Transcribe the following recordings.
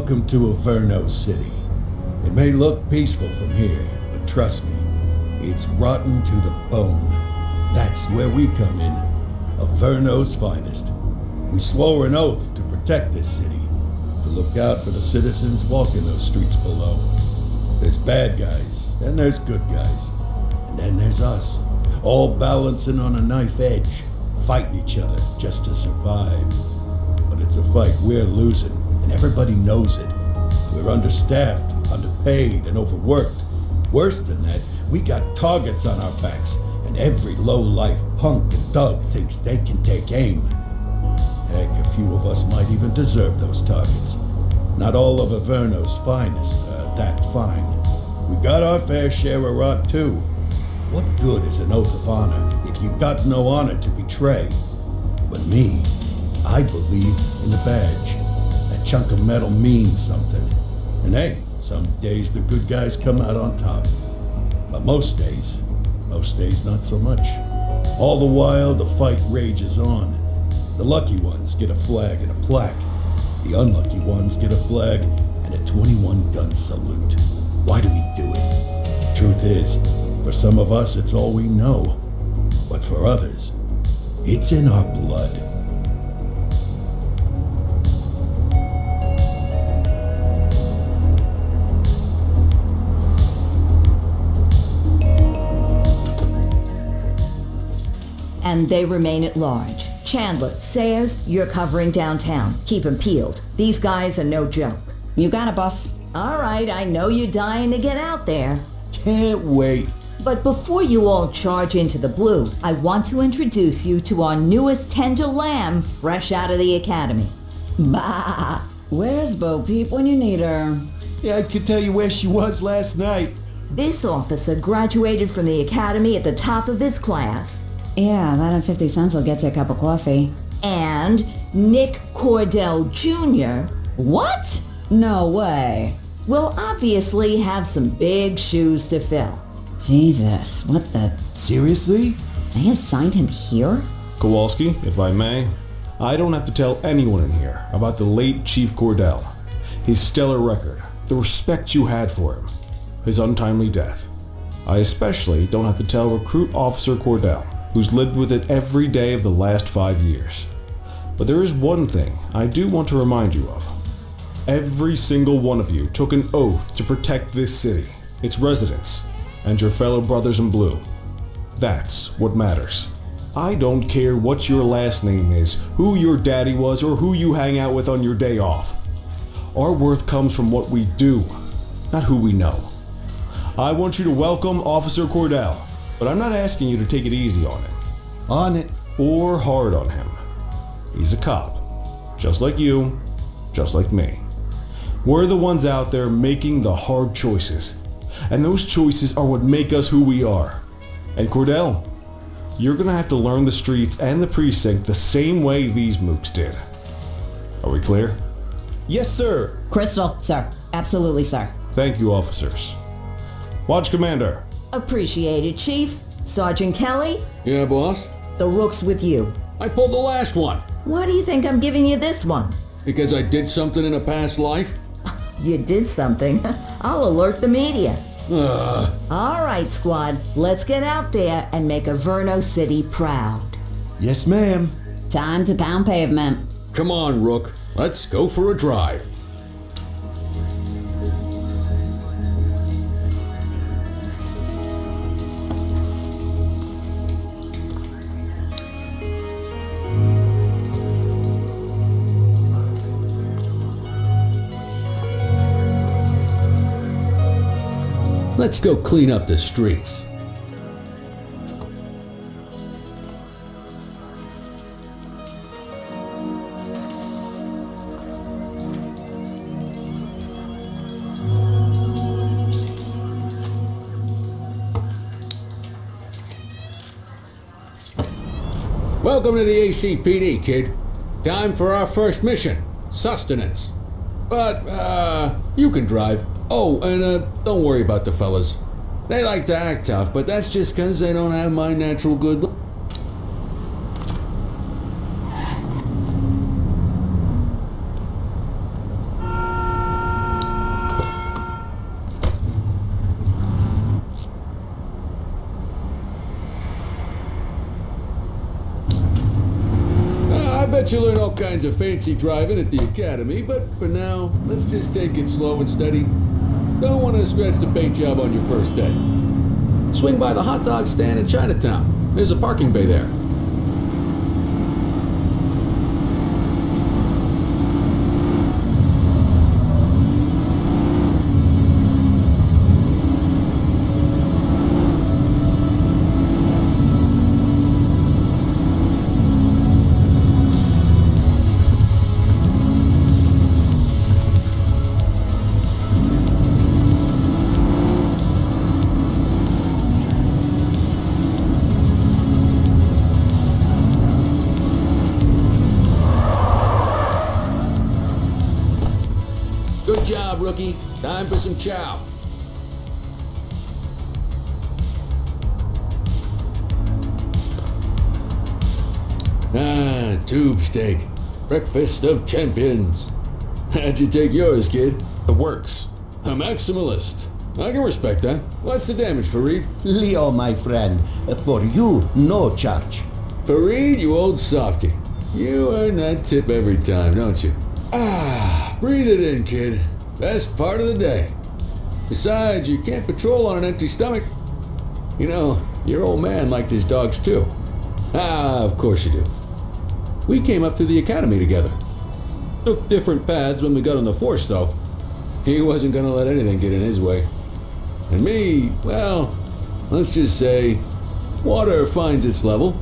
Welcome to Averno City. It may look peaceful from here, but trust me, it's rotten to the bone. That's where we come in, Averno's finest. We swore an oath to protect this city, to look out for the citizens walking those streets below. There's bad guys, and there's good guys, and then there's us, all balancing on a knife edge, fighting each other just to survive. But it's a fight we're losing, and everybody knows it. We're understaffed, underpaid, and overworked. Worse than that, we got targets on our backs, and every low-life punk and thug thinks they can take aim. Heck, a few of us might even deserve those targets. Not all of Averno's finest are that fine. We got our fair share of rot too. What good is an oath of honor if you got no honor to betray? But me, I believe in the badge. That chunk of metal means something. And hey, some days the good guys come out on top. But most days not so much. All the while the fight rages on. The lucky ones get a flag and a plaque. The unlucky ones get a flag and a 21-gun salute. Why do we do it? Truth is, for some of us it's all we know. But for others, it's in our blood. And they remain at large. Chandler, Sayers, you're covering downtown. Keep 'em peeled. These guys are no joke. You got it, boss. All right, I know you're dying to get out there. Can't wait. But before you all charge into the blue, I want to introduce you to our newest tender lamb fresh out of the academy. Bah! Where's Bo Peep when you need her? Yeah, I could tell you where she was last night. This officer graduated from the academy at the top of his class. Yeah, that and 50 cents will get you a cup of coffee. And Nick Cordell Jr. What? No way. will obviously have some big shoes to fill. Jesus, what the... Seriously? They assigned him here? Kowalski, if I may, I don't have to tell anyone in here about the late Chief Cordell, his stellar record, the respect you had for him, his untimely death. I especially don't have to tell Recruit Officer Cordell, who's lived with it every day of the last 5 years. But there is one thing I do want to remind you of. Every single one of you took an oath to protect this city, its residents, and your fellow brothers in blue. That's what matters. I don't care what your last name is, who your daddy was, or who you hang out with on your day off. Our worth comes from what we do, not who we know. I want you to welcome Officer Cordell, but I'm not asking you to take it easy on him. On it. Or hard on him. He's a cop, just like you, just like me. We're the ones out there making the hard choices, and those choices are what make us who we are. And Cordell, you're gonna have to learn the streets and the precinct the same way these mooks did. Are we clear? Yes, sir. Crystal, sir. Absolutely, sir. Thank you, officers. Watch Commander. Appreciated, Chief. Sergeant Kelly, Yeah, boss? the rook's with you. I pulled the last one. Why do you think I'm giving you this one? Because I did something in a past life? You did something. I'll alert the media. All right, squad. Let's get out there and make Averno City proud. Yes, ma'am. Time to pound pavement. Come on, Rook. Let's go for a drive. Let's go clean up the streets. Welcome to the ACPD, kid. Time for our first mission, sustenance. But, you can drive. Oh, and don't worry about the fellas. They like to act tough, but that's just 'cause they don't have my natural good look. I bet you'll learn all kinds of fancy driving at the academy, but for now, let's just take it slow and steady. Don't want to scratch the paint job on your first day. Swing by the hot dog stand in Chinatown. There's a parking bay there. Good job, rookie. Time for some chow. Ah, tube steak. Breakfast of champions. How'd you take yours, kid? The works. A maximalist. I can respect that. What's the damage, Fareed? Leo, my friend, for you, no charge. Fareed, you old softy. You earn that tip every time, don't you? Ah, breathe it in, kid. Best part of the day. Besides, you can't patrol on an empty stomach. You know, your old man liked his dogs too. Ah, of course you do. We came up through the academy together. Took different paths when we got on the force, though. He wasn't gonna let anything get in his way. And me, well, let's just say, water finds its level,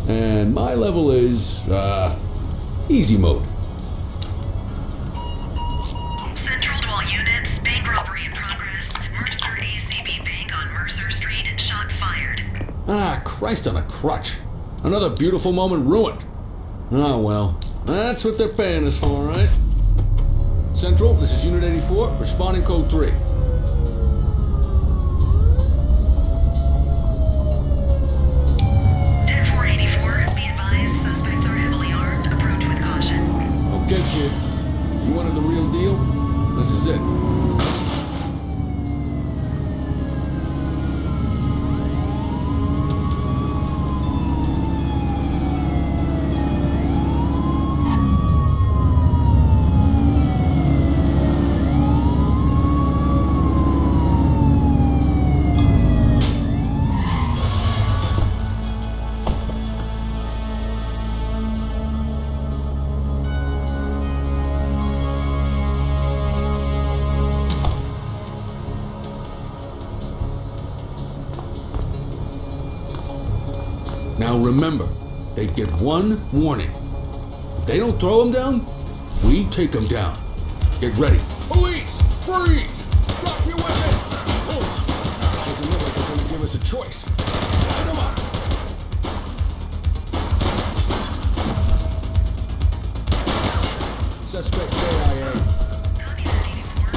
and my level is, easy mode. Central to all units, bank robbery in progress. Mercer ACB Bank on Mercer Street, shots fired. Ah, Christ on a crutch. Another beautiful moment ruined. Oh well, that's what they're paying us for, right? Central, this is Unit 84, responding code 3. Be advised, suspects are heavily armed. Approach with caution. Okay, kid. You wanted the real deal? This is it. Now remember, they get one warning. If they don't throw them down, we take them down. Get ready. Police! Freeze! Drop your weapons! Oh, doesn't look like they're going to give us a choice. Line them up! Suspect KIA. Copy that, 84.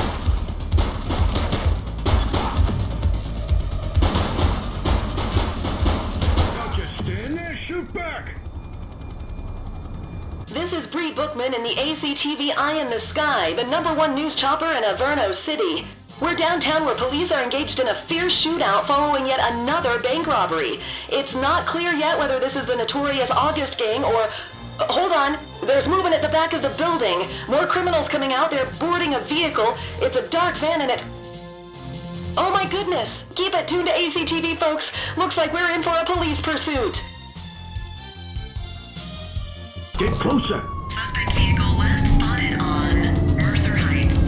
Don't just stand there, shoot back! This is Bree Bookman in the ACTV Eye in the Sky, the #1 news chopper in Averno City. We're downtown where police are engaged in a fierce shootout following yet another bank robbery. It's not clear yet whether this is the notorious August gang or... hold on. There's movement at the back of the building. More criminals coming out. They're boarding a vehicle. It's a dark van and it... oh my goodness. Keep it tuned to ACTV, folks. Looks like we're in for a police pursuit. Get closer. Suspect vehicle west spotted on Mercer Heights.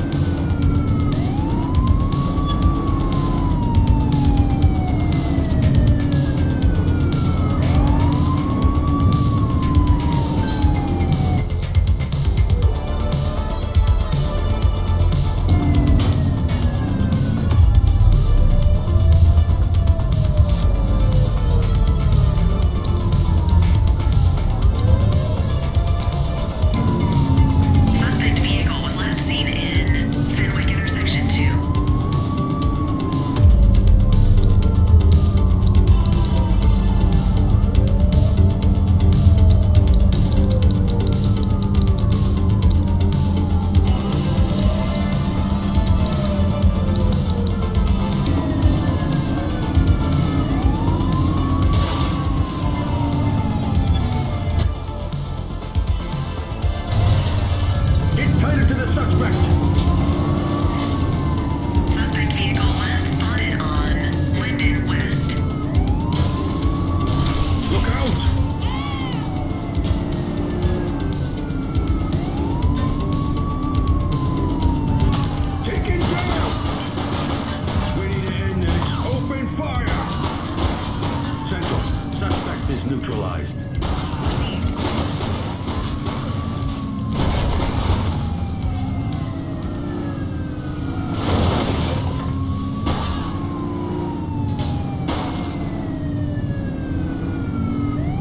finest.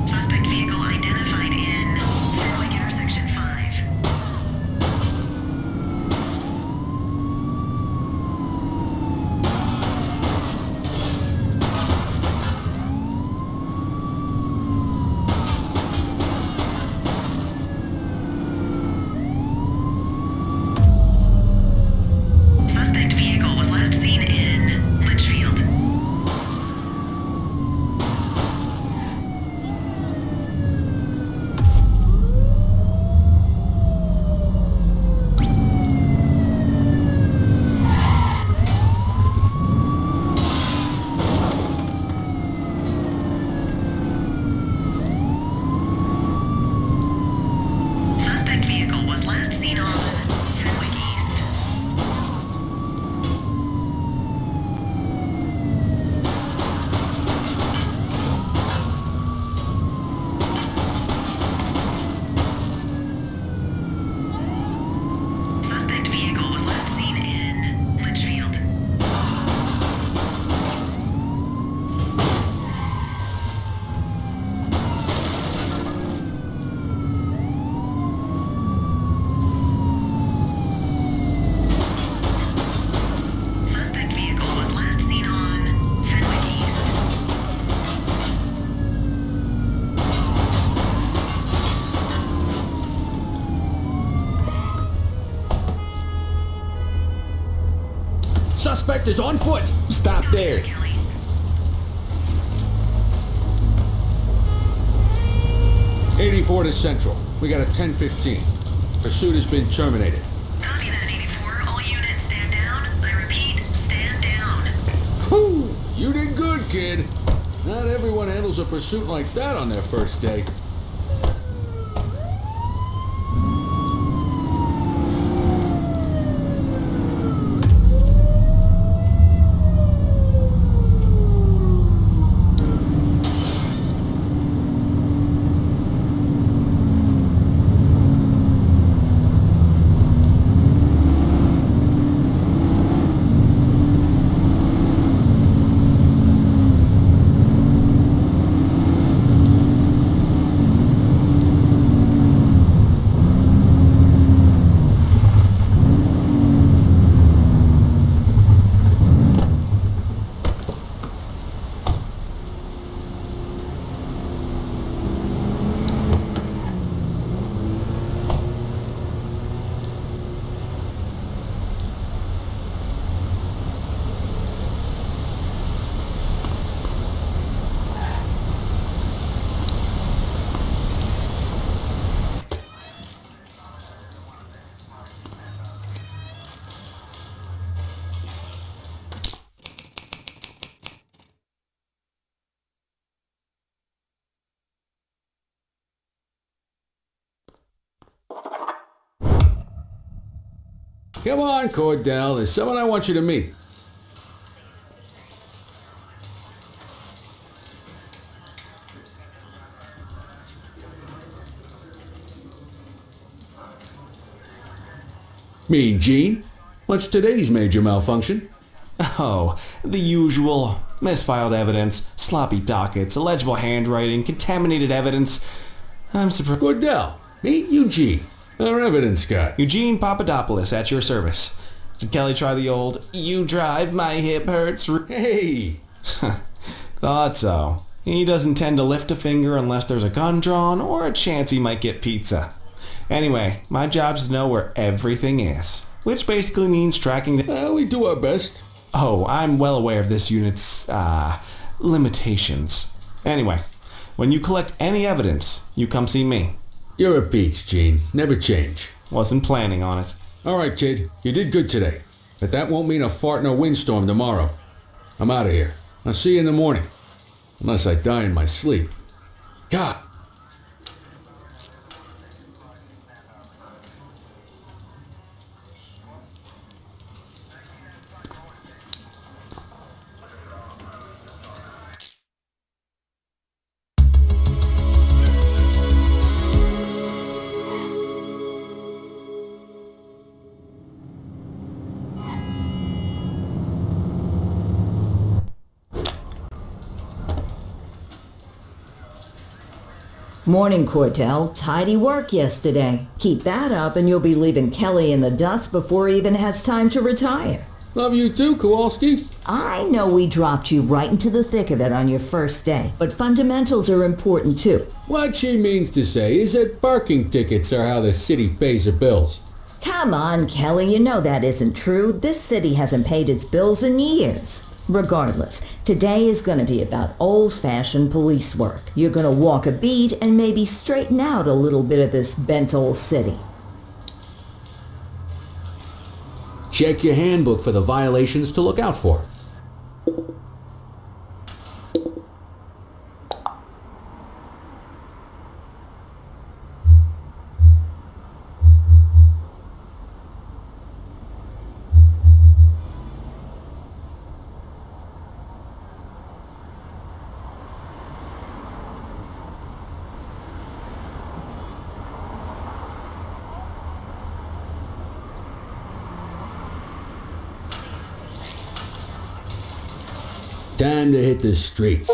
Suspect vehicle identified in Fenwick intersection 5. Suspect vehicle was last seen in Litchfield. Suspect vehicle was last seen on Fenwick East. Suspect vehicle was last seen in Litchfield. Suspect vehicle was last seen on Fenwick East. Suspect is on foot. Stop there. Kelly. '84 to Central. We got a 10:15. Pursuit has been terminated. Copy that, 84. All units stand down. I repeat, stand down. Whew, you did good, kid. Not everyone handles a pursuit like that on their first day. Come on, Cordell. There's someone I want you to meet. Mean Gene? What's today's major malfunction? Oh, the usual. Misfiled evidence, sloppy dockets, illegible handwriting, contaminated evidence. I'm surprised. Cordell, meet Eugene, our evidence guy. Eugene Papadopoulos at your service. Did Kelly try the old, you drive, my hip hurts? Hey! Thought so. He doesn't tend to lift a finger unless there's a gun drawn or a chance he might get pizza. Anyway, my job's to know where everything is, which basically means tracking the... We do our best. Oh, I'm well aware of this unit's, limitations. Anyway, when you collect any evidence, you come see me. You're a peach, Gene. Never change. Wasn't planning on it. All right, kid. You did good today. But that won't mean a fart in a windstorm tomorrow. I'm out of here. I'll see you in the morning. Unless I die in my sleep. God. Morning, Cordell. Tidy work yesterday. Keep that up and you'll be leaving Kelly in the dust before he even has time to retire. Love you too, Kowalski. I know we dropped you right into the thick of it on your first day, but fundamentals are important too. What she means to say is that parking tickets are how the city pays her bills. Come on, Kelly, you know that isn't true. This city hasn't paid its bills in years. Regardless, today is going to be about old-fashioned police work. You're going to walk a beat and maybe straighten out a little bit of this bent old city. Check your handbook for the violations to look out for. Time to hit the streets.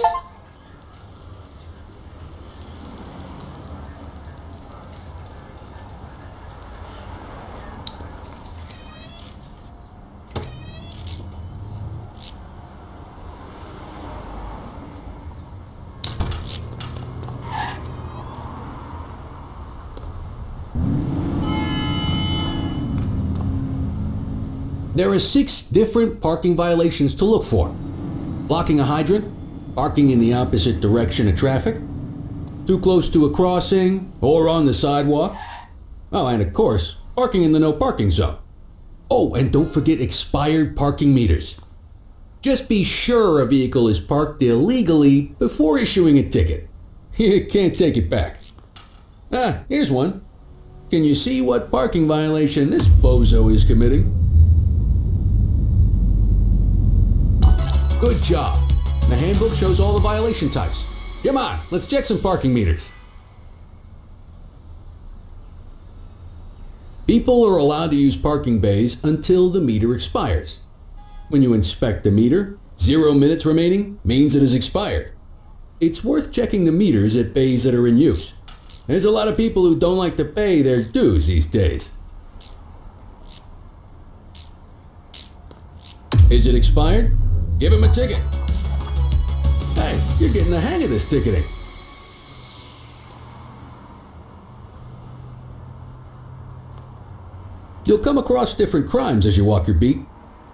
There are 6 different parking violations to look for. Blocking a hydrant, parking in the opposite direction of traffic, too close to a crossing or on the sidewalk. Oh, and of course, parking in the no parking zone. Oh, and don't forget expired parking meters. Just be sure a vehicle is parked illegally before issuing a ticket. You can't take it back. Ah, here's one. Can you see what parking violation this bozo is committing? Good job. The handbook shows all the violation types. Come on, let's check some parking meters. People are allowed to use parking bays until the meter expires. When you inspect the meter, 0 minutes remaining means it has expired. It's worth checking the meters at bays that are in use. There's a lot of people who don't like to pay their dues these days. Is it expired? Give him a ticket. Hey, you're getting the hang of this ticketing. You'll come across different crimes as you walk your beat.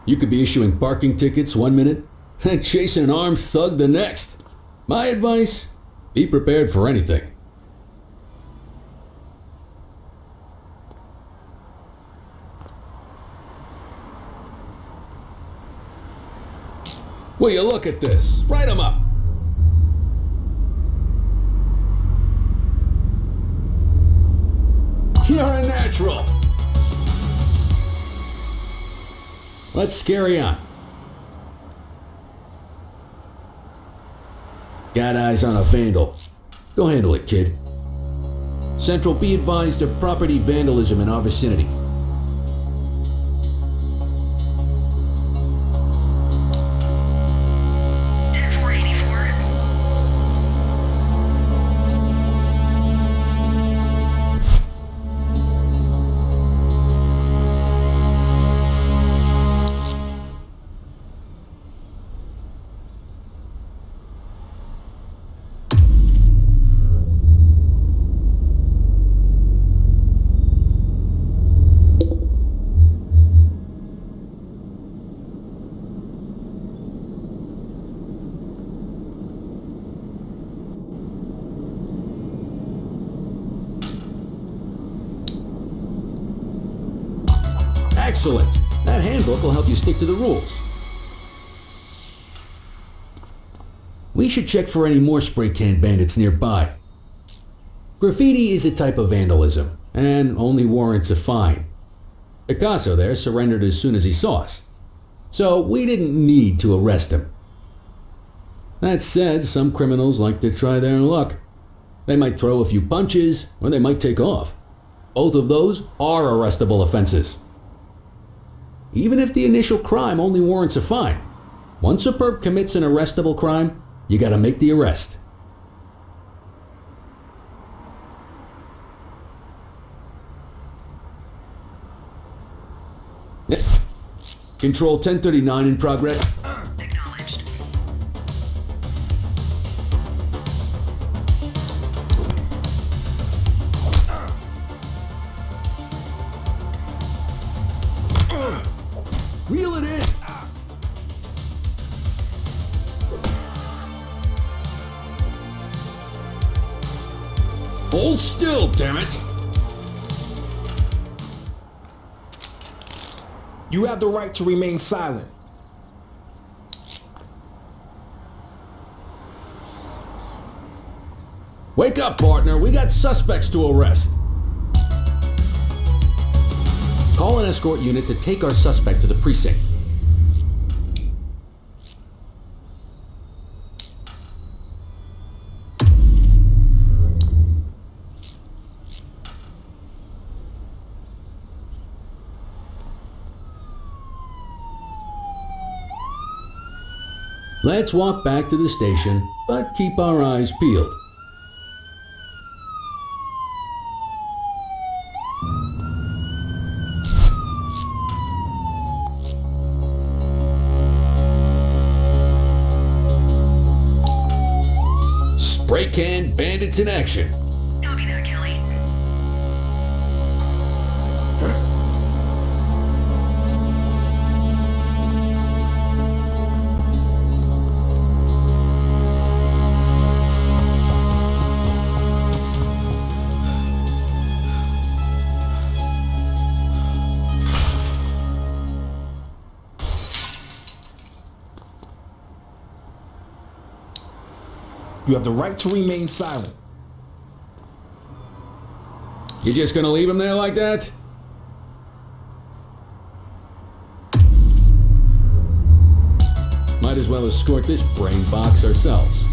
You could be issuing parking tickets 1 minute and chasing an armed thug the next. My advice, be prepared for anything. Will you look at this? Write 'em up. You're a natural. Let's carry on. Got eyes on a vandal. Go handle it, kid. Central, be advised of property vandalism in our vicinity. Excellent. That handbook will help you stick to the rules. We should check for any more spray can bandits nearby. Graffiti is a type of vandalism and only warrants a fine. Picasso there surrendered as soon as he saw us, so we didn't need to arrest him. That said, some criminals like to try their luck. They might throw a few punches or they might take off. Both of those are arrestable offenses. Even if the initial crime only warrants a fine, once a perp commits an arrestable crime, you gotta make the arrest. Yep. Control 1039 in progress. Acknowledged. Reel it in. Hold still, damn it. You have the right to remain silent. Wake up, partner. We got suspects to arrest. Call an escort unit to take our suspect to the precinct. Let's walk back to the station, but keep our eyes peeled. Spray can bandits in action. Copy that, Kelly. You have the right to remain silent. You just gonna leave him there like that? Might as well escort this brain box ourselves.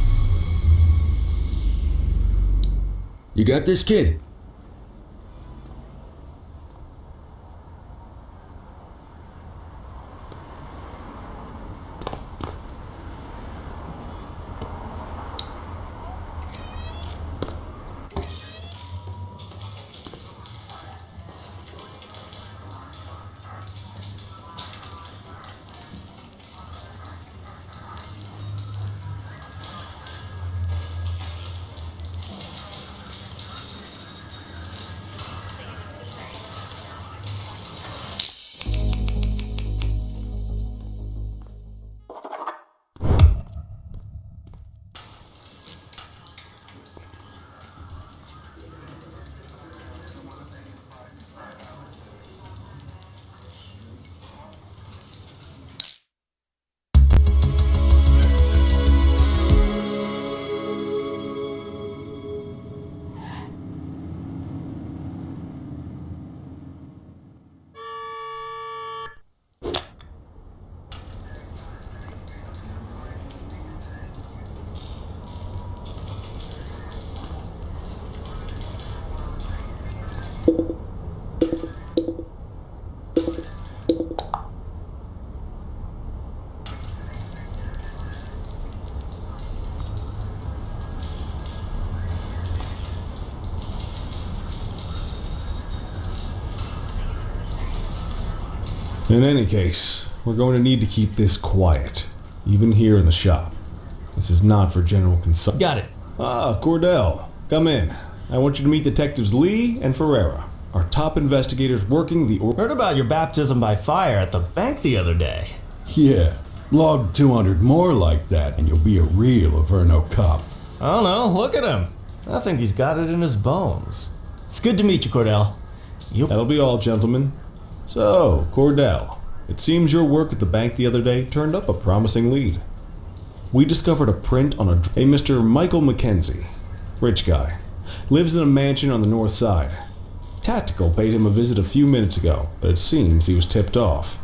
You got this, kid? In any case, we're going to need to keep this quiet, even here in the shop. This is not for general consumption. Got it. Ah, Cordell, come in. I want you to meet Detectives Lee and Ferreira, our top investigators working the... Heard about your baptism by fire at the bank the other day. Yeah, log 200 more like that and you'll be a real Averno cop. I don't know, look at him. I think he's got it in his bones. It's good to meet you, Cordell. That'll be all, gentlemen. So, Cordell, it seems your work at the bank the other day turned up a promising lead. We discovered a print on a Mr. Michael Mackenzie. Rich guy. Lives in a mansion on the north side. Tactical paid him a visit a few minutes ago, but it seems he was tipped off.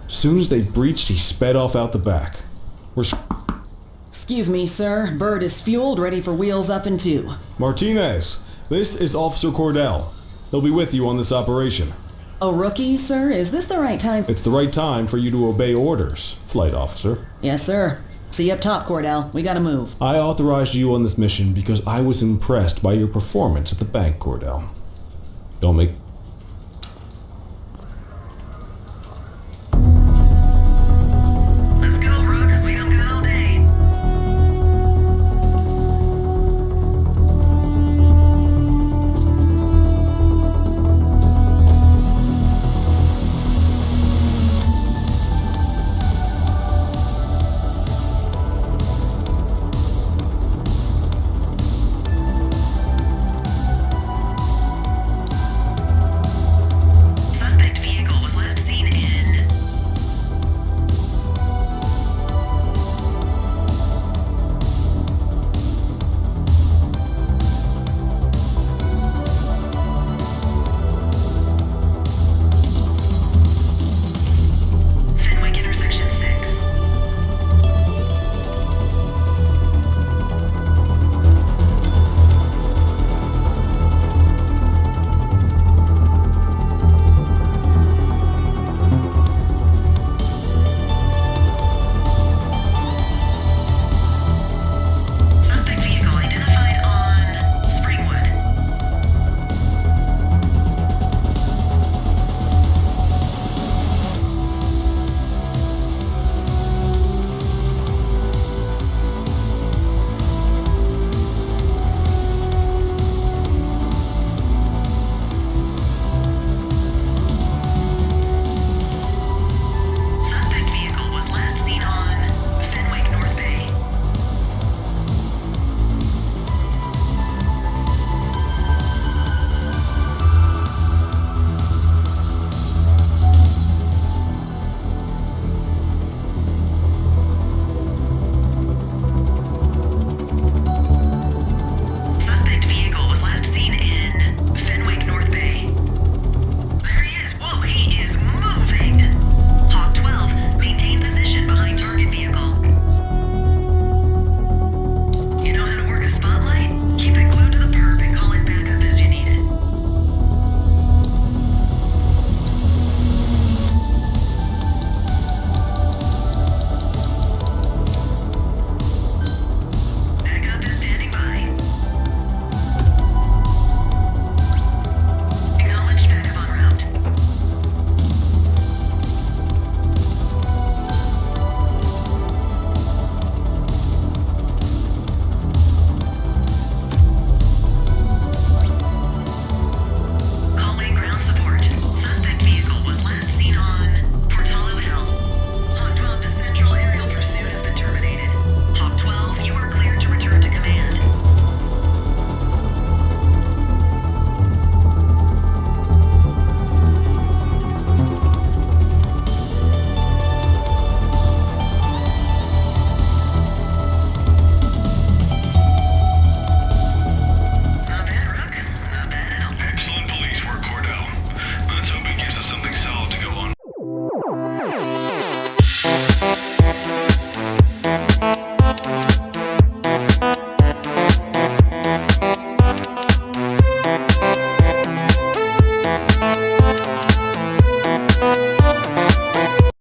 Soon as they breached, he sped off out the back. Excuse me, sir. Bird is fueled, ready for wheels up in 2. Martinez, this is Officer Cordell. He'll be with you on this operation. A rookie, sir? Is this the right time? It's the right time for you to obey orders, Flight Officer. Yes, sir. See you up top, Cordell. We gotta move. I authorized you on this mission because I was impressed by your performance at the bank, Cordell. Don't make